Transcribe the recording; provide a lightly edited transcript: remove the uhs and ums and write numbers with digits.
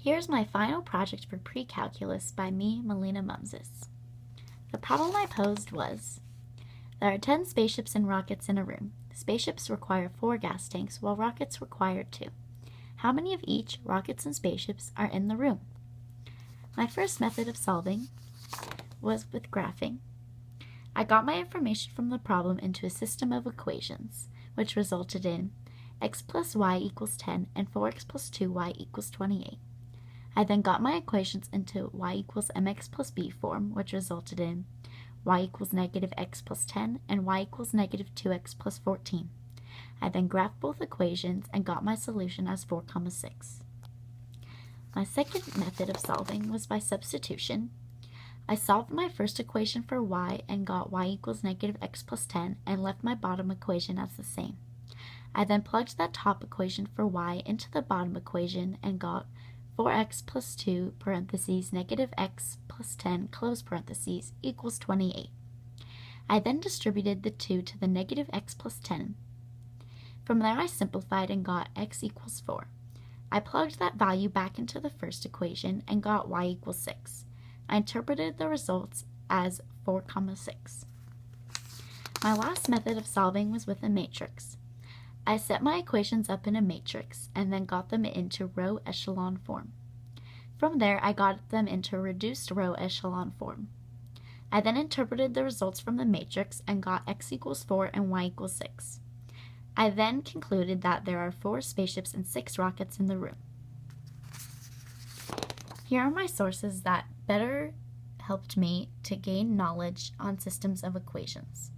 Here's my final project for pre-calculus by me, Melina Mumses. The problem I posed was, there are 10 spaceships and rockets in a room. Spaceships require 4 gas tanks, while rockets require 2. How many of each, rockets and spaceships, are in the room? My first method of solving was with graphing. I got my information from the problem into a system of equations, which resulted in x plus y equals 10 and 4x plus 2y equals 28. I then got my equations into y equals mx plus b form, which resulted in y equals negative x plus 10 and y equals negative 2x plus 14. I then graphed both equations and got my solution as 4, 6. My second method of solving was by substitution. I solved my first equation for y and got y equals negative x plus 10 and left my bottom equation as the same. I then plugged that top equation for y into the bottom equation and got 4x plus 2 parentheses negative x plus 10 close parentheses equals 28. I then distributed the 2 to the negative x plus 10. From there I simplified and got x equals 4. I plugged that value back into the first equation and got y equals 6. I interpreted the results as 4, 6. My last method of solving was with a matrix. I set my equations up in a matrix and then got them into row echelon form. From there, I got them into reduced row echelon form. I then interpreted the results from the matrix and got x equals 4 and y equals 6. I then concluded that there are 4 spaceships and 6 rockets in the room. Here are my sources that better helped me to gain knowledge on systems of equations.